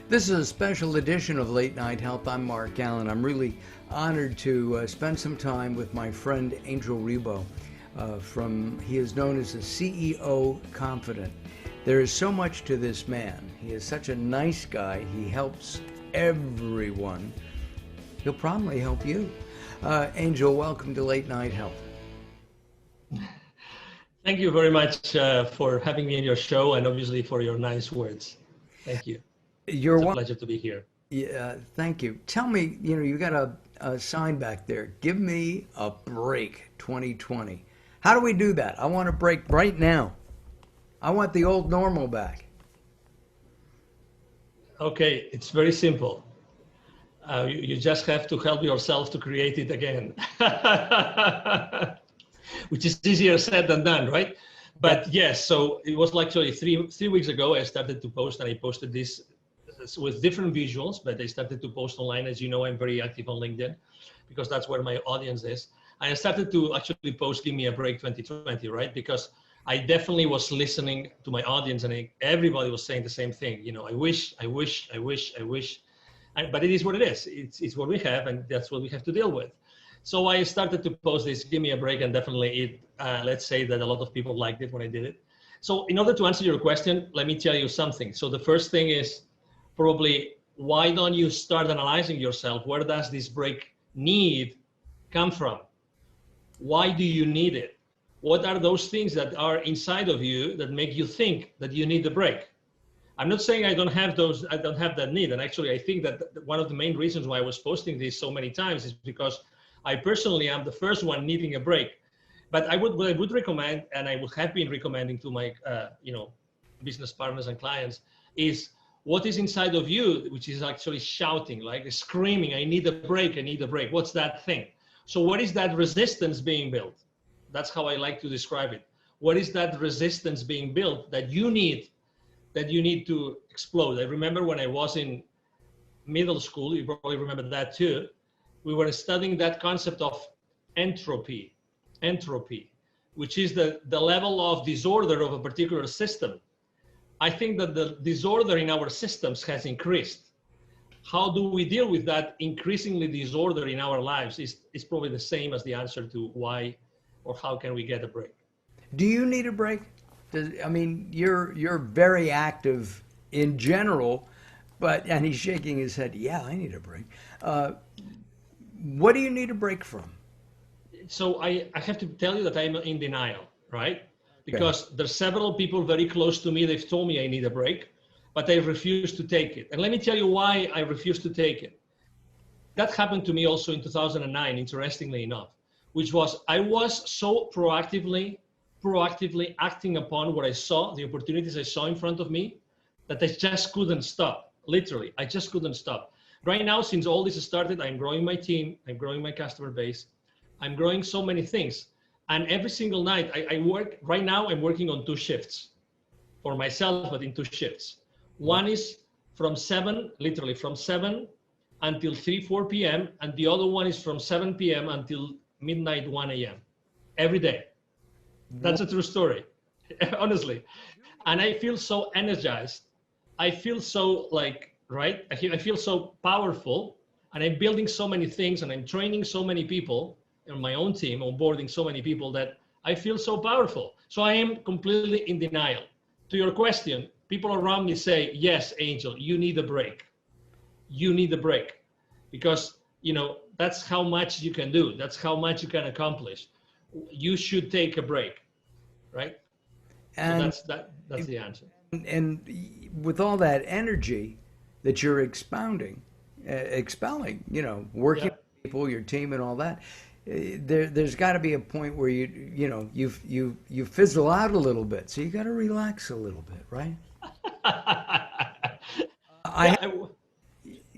This is a special edition of Late Night Health. I'm Mark Allen. I'm really honored to spend some time with my friend Angel Ribo. He is known as the CEO Confidant. There is so much to this man. He is such a nice guy. He helps everyone. He'll probably help you. Angel, welcome to Late Night Health. Thank you very much for having me in your show and obviously for your nice words. Thank you. It's a pleasure to be here. Yeah, thank you. Tell me, you got a sign back there. Give me a break 2020. How do we do that? I want a break right now. I want the old normal back. Okay, it's very simple. You just have to help yourself to create it again, which is easier said than done, right? But yes, so it was actually three weeks ago I started to post, and I posted this with different visuals, but I started to post online. As you know, I'm very active on LinkedIn because that's where my audience is. And I started to actually post, give me a break 2020, right? Because I definitely was listening to my audience and everybody was saying the same thing. I wish. But it is what it is. It's what we have, and that's what we have to deal with. So I started to post this, give me a break, and definitely let's say that a lot of people liked it when I did it. So in order to answer your question, let me tell you something. So the first thing is probably, why don't you start analyzing yourself? Where does this break need come from? Why do you need it? What are those things that are inside of you that make you think that you need the break? I'm not saying I don't have that need. And actually, I think that one of the main reasons why I was posting this so many times is because I personally am the first one needing a break. But what I would recommend, and I would have been recommending to my business partners and clients, is what is inside of you, which is actually shouting, like screaming, I need a break, I need a break. What's that thing? So what is that resistance being built? That's how I like to describe it. What is that resistance being built that you need to explode? I remember when I was in middle school, you probably remember that too, we were studying that concept of entropy, which is the level of disorder of a particular system. I think that the disorder in our systems has increased. How do we deal with that increasingly disorder in our lives is probably the same as the answer to why or how can we get a break. Do you need a break? You're very active in general, and he's shaking his head. Yeah, I need a break. What do you need a break from? So I have to tell you that I'm in denial, right? Because there's several people very close to me, they've told me I need a break, but I refuse to take it. And let me tell you why I refuse to take it. That happened to me also in 2009, interestingly enough, which was I was so proactively acting upon what I saw, the opportunities I saw in front of me, that I just couldn't stop. Literally, I just couldn't stop. Right now, since all this started, I'm growing my team, I'm growing my customer base, I'm growing so many things. And every single night I work, right now I'm working on 2 shifts for myself, but in 2 shifts. One is from 7 until 4 p.m. And the other one is from 7 p.m. until midnight, 1 a.m. every day. That's a true story, honestly. And I feel so energized. I feel so right? I feel so powerful, and I'm building so many things, and I'm training so many people on my own team, onboarding so many people that I feel so powerful. So I am completely in denial. To your question, people around me say, yes, Angel, you need a break. You need a break because, that's how much you can do. That's how much you can accomplish. You should take a break, right? And so that's the answer. And with all that energy that you're expelling, working with people, your team, and all that, there's got to be a point where you fizzle out a little bit. So you got to relax a little bit, right?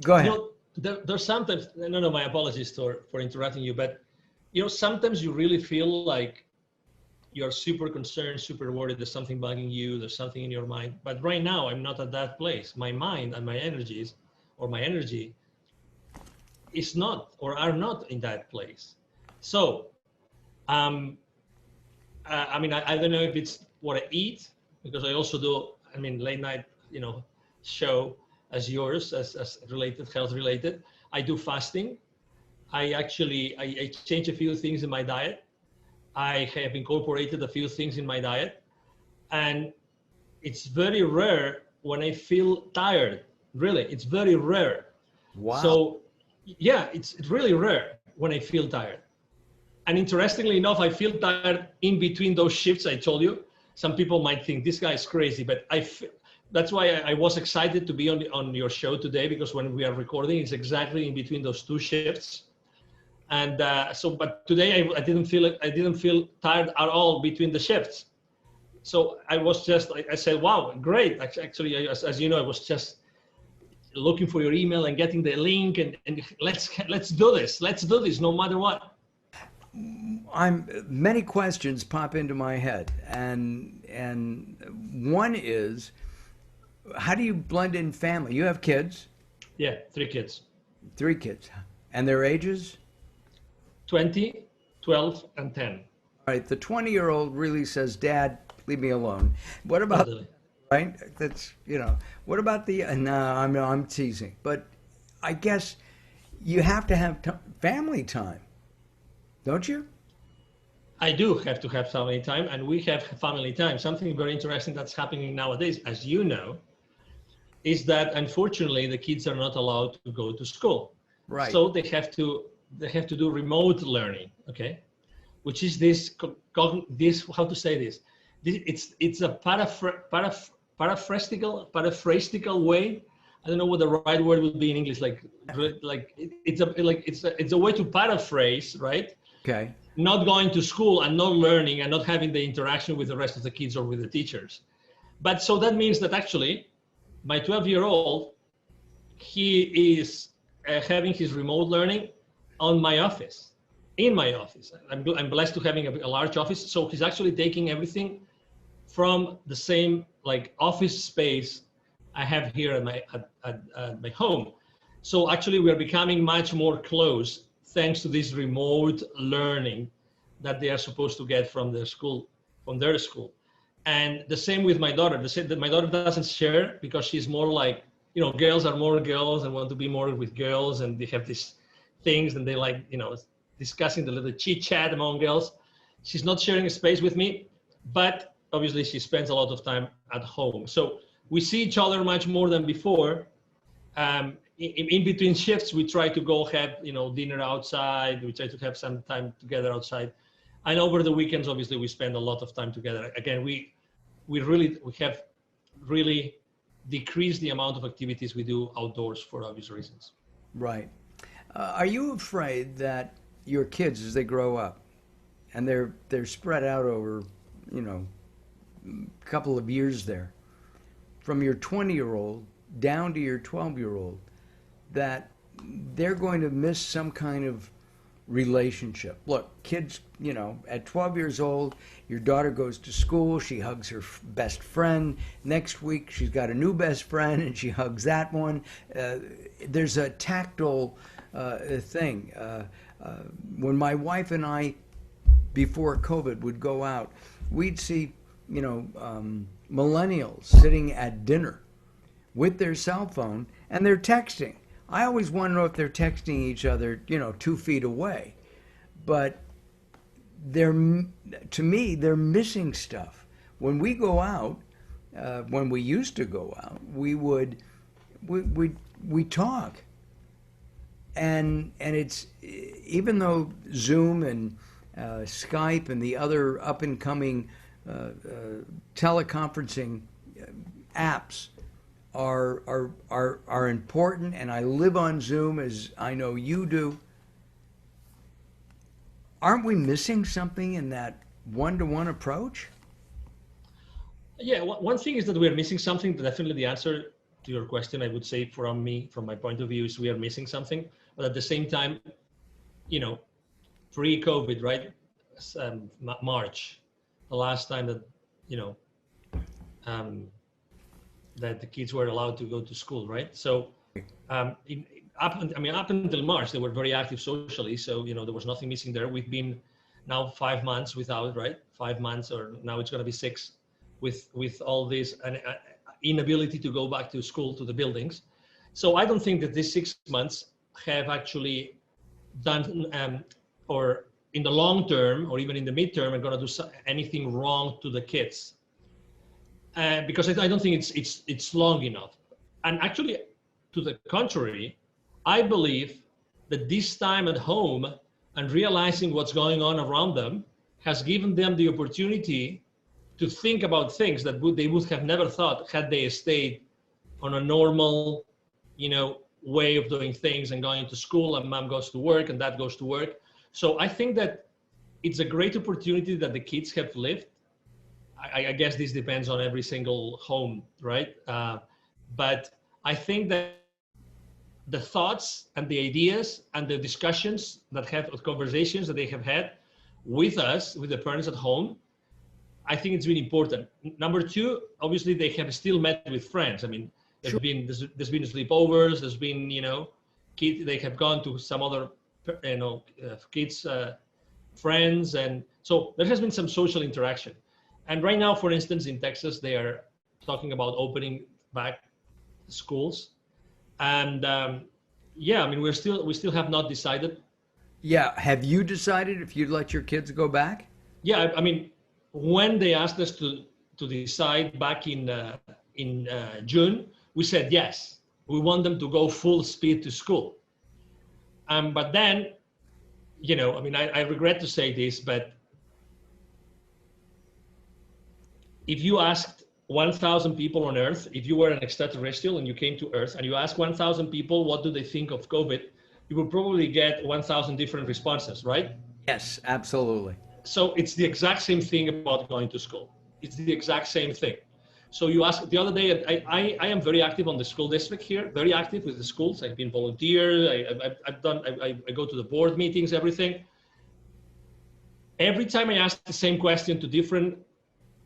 Go ahead. There's sometimes, no, my apologies for interrupting you, but sometimes you really feel like you're super concerned, super worried, there's something bugging you, there's something in your mind. But right now, I'm not at that place. My mind and my energy is not or are not in that place. So, I don't know if it's what I eat, because I also do, late night, show as yours, as related, health related. I do fasting. I change a few things in my diet. I have incorporated a few things in my diet, and it's very rare when I feel tired. Really, it's very rare. Wow. So yeah, it's really rare when I feel tired. And interestingly enough, I feel tired in between those shifts I told you. Some people might think this guy is crazy, but that's why I was excited to be on your show today, because when we are recording, it's exactly in between those two shifts. And but today I didn't feel it. I didn't feel tired at all between the shifts. So I was just, I said, wow, great. Actually, as you know, I was just looking for your email and getting the link, and let's do this. Let's do this no matter what. Many questions pop into my head, and one is, how do you blend in family? You have kids, Yeah, 3 kids, 3 kids, and their ages? 20, 12, and 10. All right, the 20-year-old really says, "Dad, leave me alone." What about, Totally. right? That's, what about the, no, I'm teasing, but I guess you have to have family time, don't you? I do have to have family time, and we have family time. Something very interesting that's happening nowadays, as you know, is that unfortunately the kids are not allowed to go to school. Right. So they have to do remote learning, okay? Which is this how to say this? It's a paraphrasetical way. I don't know what the right word would be in English. It's a way to paraphrase, right? Okay. Not going to school and not learning and not having the interaction with the rest of the kids or with the teachers. But so that means that actually my 12-year-old, he is having his remote learning on my office, in my office. I'm blessed to having a large office. So he's actually taking everything from the same like office space I have here at my home. So actually we're becoming much more close thanks to this remote learning that they are supposed to get from their school. And the same with my daughter. The same that my daughter doesn't share because she's more like, girls are more girls and want to be more with girls, and they have these things and they like, discussing the little chit chat among girls. She's not sharing a space with me, but obviously she spends a lot of time at home. So we see each other much more than before. In between shifts, we try to go have, dinner outside. We try to have some time together outside. And over the weekends, obviously, we spend a lot of time together. Again, we have really decreased the amount of activities we do outdoors for obvious reasons. Right. Are you afraid that your kids, as they grow up, and they're spread out over, a couple of years there, from your 20-year-old down to your 12-year-old, that they're going to miss some kind of relationship? Look, kids, at 12 years old, your daughter goes to school, she hugs her best friend. Next week, she's got a new best friend, and she hugs that one. There's a tactile thing. When my wife and I, before COVID, would go out, we'd see, millennials sitting at dinner with their cell phone, and they're texting. I always want to know if they're texting each other, 2 feet away. But to me, they're missing stuff. When we go out, when we used to go out, we talk. And it's, even though Zoom and Skype and the other up and coming teleconferencing apps are important, and I live on Zoom, as I know you do. Aren't we missing something in that one-to-one approach? Yeah, one thing is that we're missing something. Definitely the answer to your question, I would say from my point of view, is we are missing something. But at the same time, pre-COVID, right? March, the last time that, that the kids were allowed to go to school, right? So up until March, they were very active socially. So, there was nothing missing there. We've been now 5 months without, right? 5 months, or now it's going to be 6 with all this inability to go back to school, to the buildings. So I don't think that these 6 months have actually done, or in the long term, or even in the midterm, are going to do anything wrong to the kids. Because I don't think it's long enough. And actually, to the contrary, I believe that this time at home and realizing what's going on around them has given them the opportunity to think about things that they would have never thought had they stayed on a normal, way of doing things and going to school, and mom goes to work and dad goes to work. So I think that it's a great opportunity that the kids have lived. I guess this depends on every single home, right? But I think that the thoughts and the ideas and the discussions conversations that they have had with us, with the parents at home, I think it's really important. Number two, obviously they have still met with friends. I mean, there's been sleepovers, there's been, kids, they have gone to some other, kids, friends. And so there has been some social interaction. And right now, for instance, in Texas, they are talking about opening back schools. And yeah, I mean, we still have not decided. Yeah. Have you decided if you'd let your kids go back? Yeah, I mean, when they asked us to decide back in June, we said yes. We want them to go full speed to school. But then, I mean, I regret to say this, but if you asked 1,000 people on Earth, if you were an extraterrestrial and you came to Earth and you asked 1,000 people what do they think of COVID, you would probably get 1,000 different responses, right? Yes, absolutely. So it's the exact same thing about going to school. It's the exact same thing. So you asked the other day, I am very active on the school district here, very active with the schools. I've been volunteer. I go to the board meetings, everything. Every time I ask the same question to different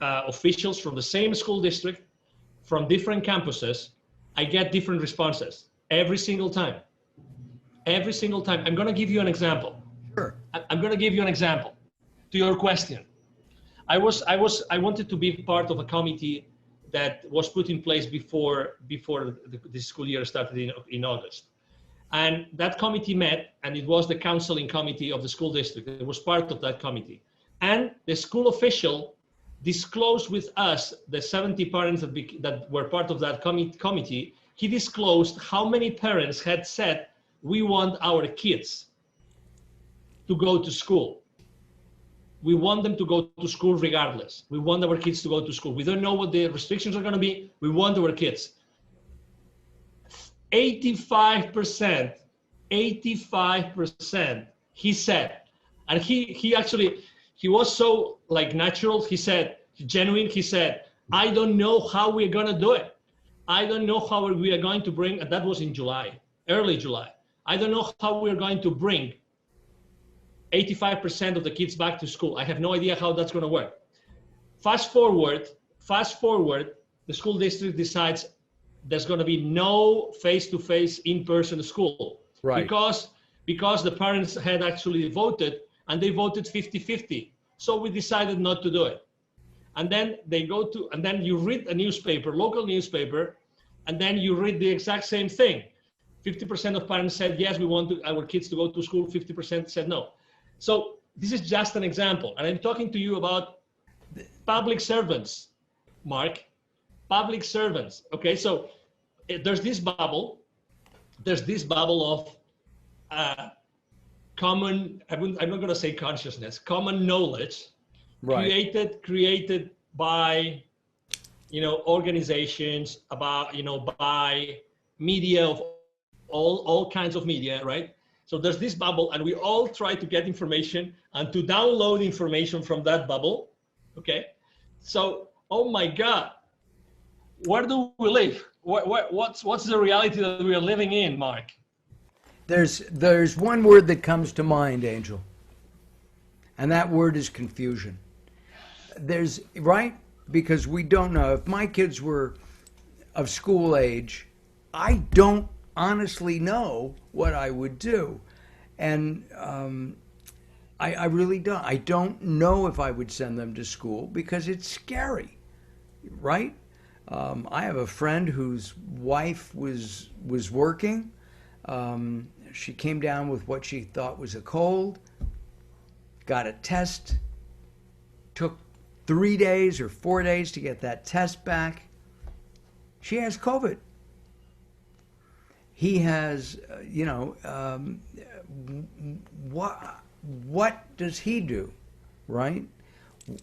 officials from the same school district, from different campuses, I get different responses every single time. Every single time. I'm going to give you an example. Sure. I'm going to give you an example to your question. I wanted to be part of a committee that was put in place before the school year started in August. And that committee met, and it was the counseling committee of the school district. It was part of that committee. And the school official disclosed with us, the 70 parents that were part of that committee, he disclosed how many parents had said, we want our kids to go to school. We want them to go to school regardless. We want our kids to go to school. We don't know what the restrictions are going to be. We want our kids. 85%, he said, and he was so natural. He said, genuine. He said, I don't know how we're going to do it. I don't know how we are going to bring, and that was in July, early July. I don't know how we're going to bring 85% of the kids back to school. I have no idea how that's going to work. Fast forward, the school district decides there's going to be no face-to-face in-person school. Right. Because the parents had actually voted, and they voted 50-50. So we decided not to do it. And then and then you read a newspaper, local newspaper, and then you read the exact same thing. 50% of parents said, yes, we want our kids to go to school. 50% said no. So this is just an example. And I'm talking to you about public servants, Mark, public servants. Okay, so there's this bubble of common, I'm not going to say consciousness, common knowledge, right, created by, organizations, by media of all kinds of media, right? So there's this bubble, and we all try to get information and to download information from that bubble, okay? So, oh my God, where do we live? What's the reality that we are living in, Mark? There's one word that comes to mind, Angel, and that word is confusion. Right? Because we don't know. If my kids were of school age, I don't honestly know what I would do. And I really don't. I don't know if I would send them to school because it's scary, right? I have a friend whose wife was working. She came down with what she thought was a cold, got a test, took 3 days or 4 days to get that test back. She has COVID. He has, what does he do, right?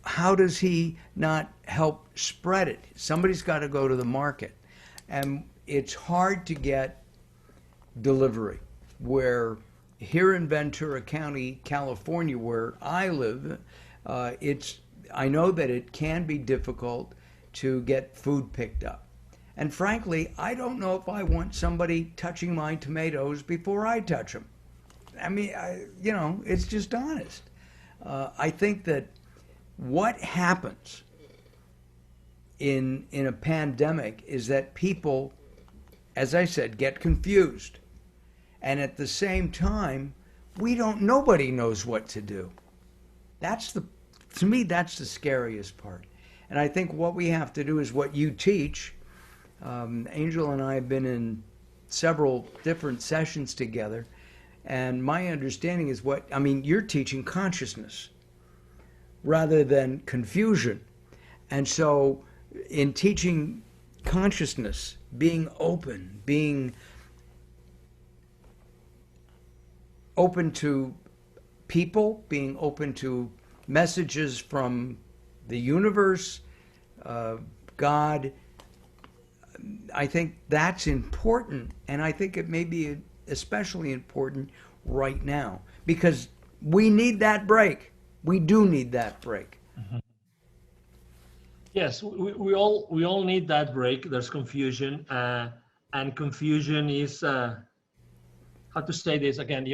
How does he not help spread it? Somebody's got to go to the market. And it's hard to get delivery. Where here in Ventura County, California, where I live, I know that it can be difficult to get food picked up. And frankly, I don't know if I want somebody touching my tomatoes before I touch them. I mean, it's just honest. I think that what happens in a pandemic is that people, as I said, get confused. And at the same time, nobody knows what to do. To me, that's the scariest part. And I think what we have to do is what you teach. Angel and I have been in several different sessions together. And my understanding is you're teaching consciousness rather than confusion. And so in teaching consciousness, being open to people, being open to messages from the universe, God, I think that's important. And I think it may be especially important right now because we need that break. We do need that break. Mm-hmm. Yes, we all need that break. There's confusion, and confusion is how to say this again.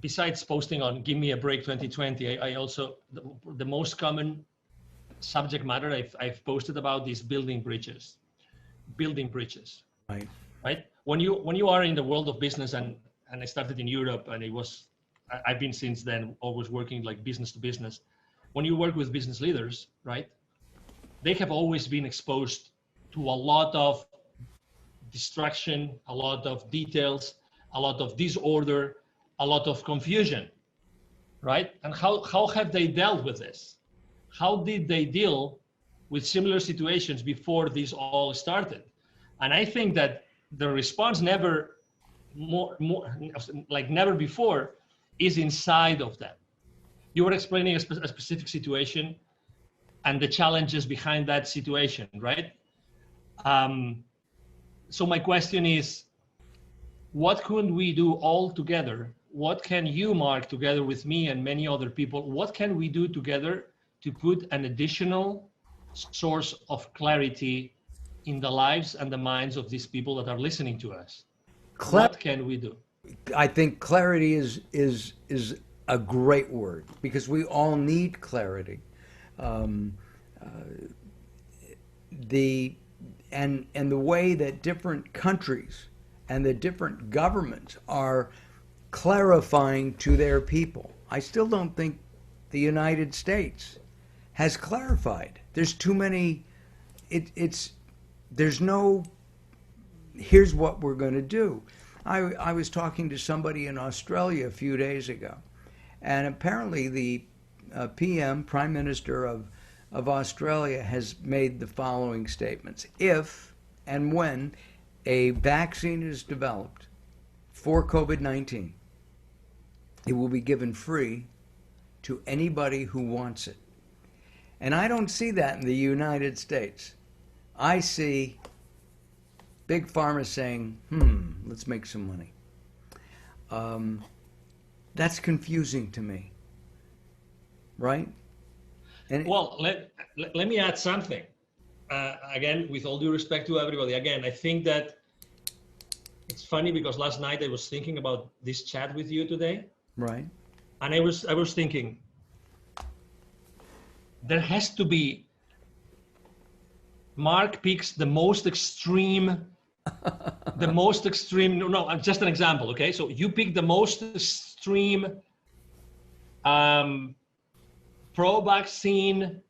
Besides posting on "Give Me a Break 2020," I also the most common subject matter I've posted about is building bridges. Right. When you are in the world of business, and I started in Europe, and I've been since then always working like business to business. When you work with business leaders, right, they have always been exposed to a lot of distraction, a lot of details, a lot of disorder, a lot of confusion, right? And how have they dealt with this? How did they deal with similar situations before this all started? And I think that the response never before is inside of them. You were explaining a specific situation and the challenges behind that situation, right? So my question is, what can we do all together? What can you, Mark, together with me and many other people, what can we do together to put an additional source of clarity in the lives and the minds of these people that are listening to us? What can we do? I think clarity is a great word because we all need clarity. The way that different countries and the different governments are clarifying to their people. I still don't think the United States has clarified. There's too many. There's no. Here's what we're going to do. I was talking to somebody in Australia a few days ago, and apparently the PM, Prime Minister of Australia, has made the following statements. If and when a vaccine is developed for COVID-19, it will be given free to anybody who wants it. And I don't see that in the United States. I see Big Pharma saying, let's make some money. That's confusing to me, right? And well, let me add something. Again, with all due respect to everybody, again, I think that it's funny because last night I was thinking about this chat with you today. Right. And I was thinking, there has to be, Mark picks the most extreme, no, just an example, okay? So you pick the most extreme pro-vaccine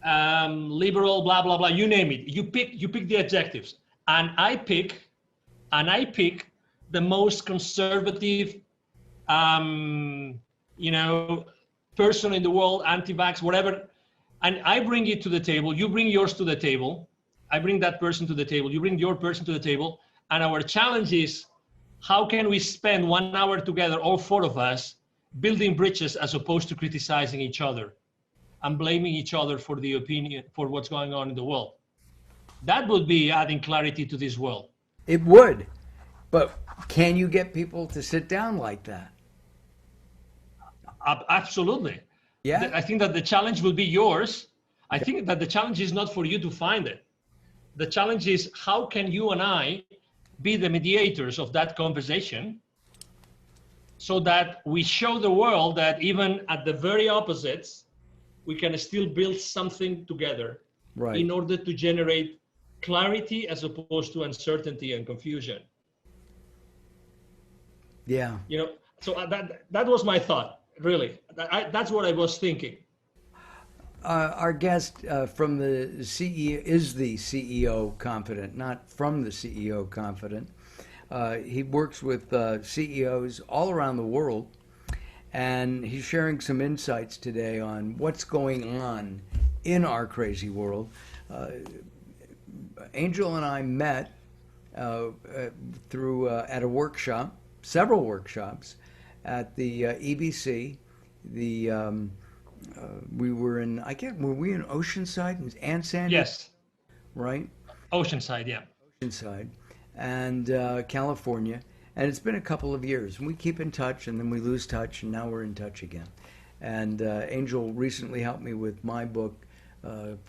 liberal, blah, blah, blah, you name it. You pick the adjectives. And I pick the most conservative, you know, person in the world, anti-vax, whatever. And I bring it to the table. You bring yours to the table. I bring that person to the table. You bring your person to the table. And our challenge is, how can we spend 1 hour together, all four of us, building bridges as opposed to criticizing each other and blaming each other for the opinion, for what's going on in the world? That would be adding clarity to this world. It would. But can you get people to sit down like that? Absolutely. Yeah. I think that the challenge will be yours. I think that the challenge is not for you to find it. The challenge is, how can you and I be the mediators of that conversation so that we show the world that even at the very opposites, we can still build something together, right, in order to generate clarity as opposed to uncertainty and confusion. Yeah. You know, so that was my thought, really. That's what I was thinking. Our guest from the CEO is the CEO Confidant, not from the CEO Confidant. He works with CEOs all around the world, and he's sharing some insights today on what's going on in our crazy world. Angel and I met through at a workshop, several workshops at the EBC. We were in, were we in Oceanside and San Diego? Yes. Right? Oceanside, yeah. Oceanside and California. And it's been a couple of years. And we keep in touch, and then we lose touch, and now we're in touch again. And Angel recently helped me with my book,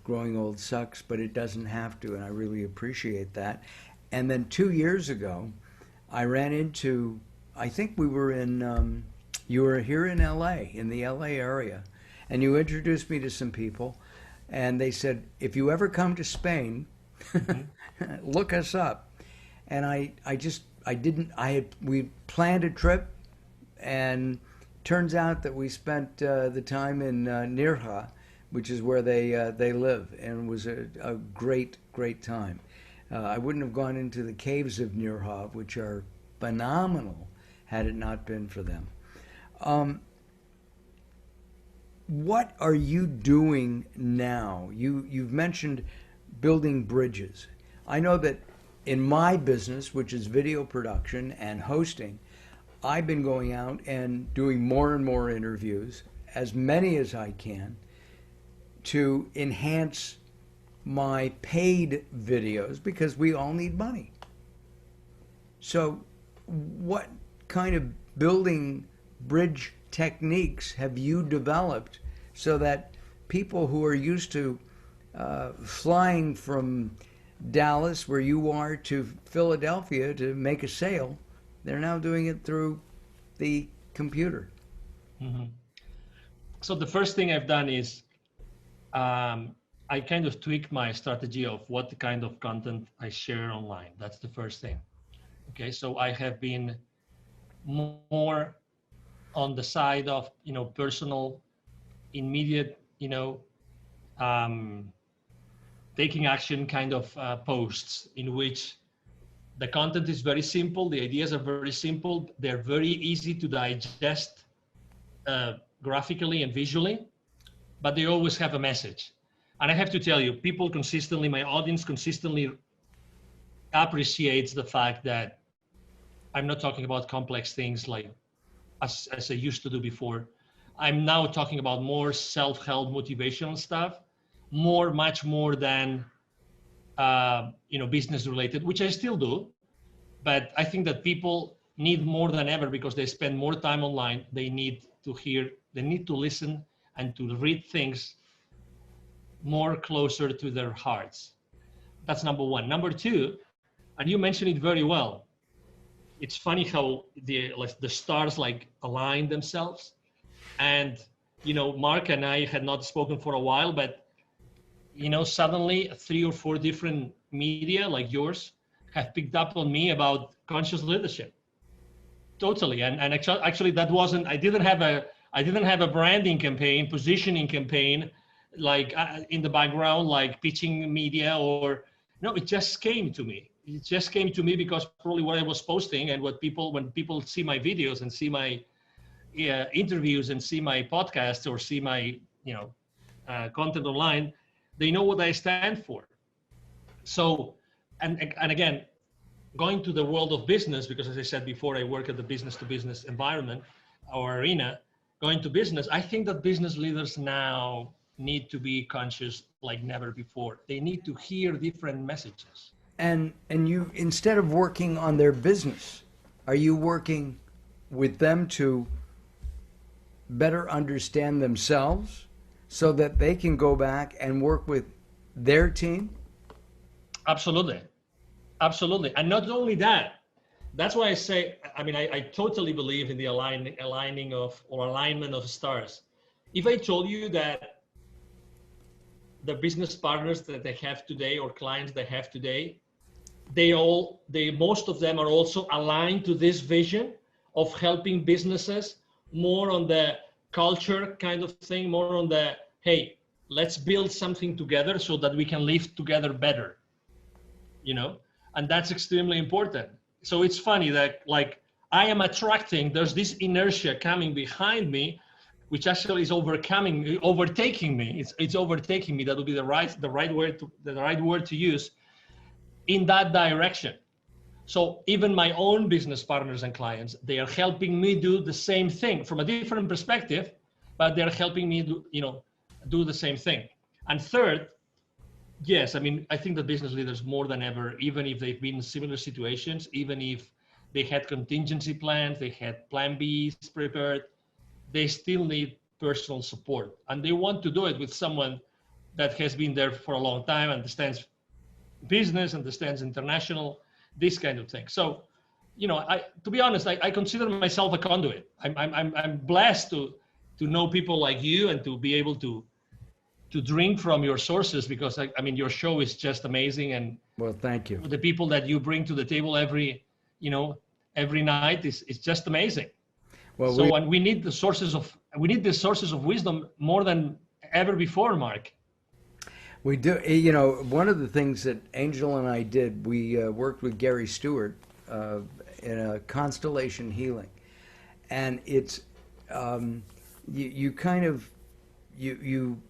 Growing Old Sucks, but it doesn't have to, and I really appreciate that. And then 2 years ago, I ran into, I think we were in, you were here in LA, in the LA area, and you introduced me to some people, and they said, if you ever come to Spain, look us up. And we planned a trip, and turns out that we spent the time in Nirja, which is where they live, and it was a great time. I wouldn't have gone into the caves of Nirja, which are phenomenal, had it not been for them. What are you doing now? You've mentioned building bridges. I know that in my business, which is video production and hosting, I've been going out and doing more and more interviews, as many as I can, to enhance my paid videos, because we all need money. So what kind of building bridge techniques have you developed so that people who are used to flying from Dallas, where you are, to Philadelphia to make a sale, they're now doing it through the computer? Mm-hmm. So the first thing I've done is I kind of tweak my strategy of what kind of content I share online. That's the first thing. Okay, so I have been more on the side of, personal, immediate, taking action kind of posts, in which the content is very simple, the ideas are very simple, they're very easy to digest graphically and visually, but they always have a message. And I have to tell you, people consistently, my audience consistently appreciates the fact that I'm not talking about complex things like as I used to do before. I'm now talking about more self-help motivational stuff, much more than business related, which I still do. But I think that people need more than ever, because they spend more time online. They need to hear, they need to listen and to read things more closer to their hearts. That's number one. Number two, and you mentioned it very well, it's funny how the stars align themselves. And, Mark and I had not spoken for a while, but, suddenly 3 or 4 different media like yours have picked up on me about conscious leadership. Totally. And actually that wasn't, I didn't have a branding campaign, positioning campaign. like in the background, like pitching media, or no, it just came to me. It just came to me because probably what I was posting and when people see my videos and see my interviews and see my podcasts or see my content online, they know what I stand for. So, and again, going to the world of business, because as I said before, I work at the business to business environment or arena. Going to business, I think that business leaders now need to be conscious like never before. They need to hear different messages. And you, instead of working on their business, are you working with them to better understand themselves so that they can go back and work with their team? Absolutely. Absolutely. And not only that, that's why I say, I mean, I totally believe in the alignment of stars. If I told you that the business partners that they have today or clients they have today, most of them are also aligned to this vision of helping businesses more on the culture kind of thing, more on the, hey, let's build something together so that we can live together better, and that's extremely important. So it's funny that like I am attracting, there's this inertia coming behind me, which actually is overtaking me. It's overtaking me. That would be the right word to use, in that direction. So even my own business partners and clients, they are helping me do the same thing from a different perspective, but they're helping me do the same thing. And third, yes, I mean, I think that business leaders more than ever, even if they've been in similar situations, even if they had contingency plans, they had plan Bs prepared, they still need personal support. And they want to do it with someone that has been there for a long time, understands business, understands international, this kind of thing. So, to be honest, I consider myself a conduit. I'm blessed to know people like you and to be able to drink from your sources, because I mean your show is just amazing, and Well, thank you. the people that you bring to the table every night is just amazing. Well, So and we need the sources of wisdom more than ever before, Mark. we do. One of the things that Angel and I did, we worked with Gary Stewart in a constellation healing, and it's you kind of you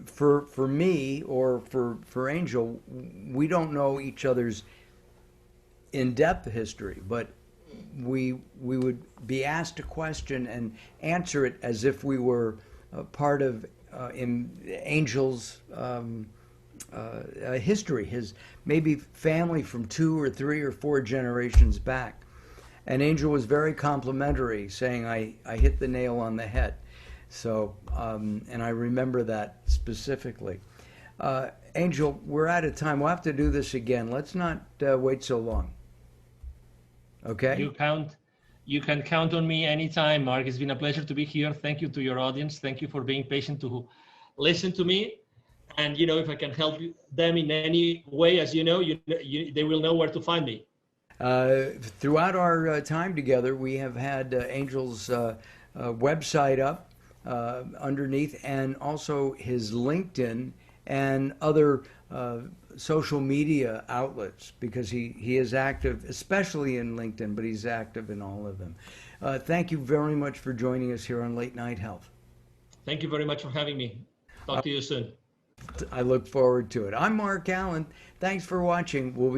for me or for Angel, we don't know each other's in-depth history, but we would be asked a question and answer it as if we were part of in Angel's history, his maybe family from 2 or 3 or 4 generations back. And Angel was very complimentary, saying I hit the nail on the head. So, and I remember that specifically. Angel, we're out of time. We'll have to do this again. Let's not wait so long. Okay? You can count on me anytime, Mark. It's been a pleasure to be here. Thank you to your audience. Thank you for being patient to listen to me. And, if I can help them in any way, as they will know where to find me. Throughout our time together, we have had Angel's website up underneath, and also his LinkedIn and other social media outlets, because he is active, especially in LinkedIn, but he's active in all of them. Thank you very much for joining us here on Late Night Health. Thank you very much for having me. Talk to you soon. I look forward to it. I'm Mark Allen. Thanks for watching. We'll be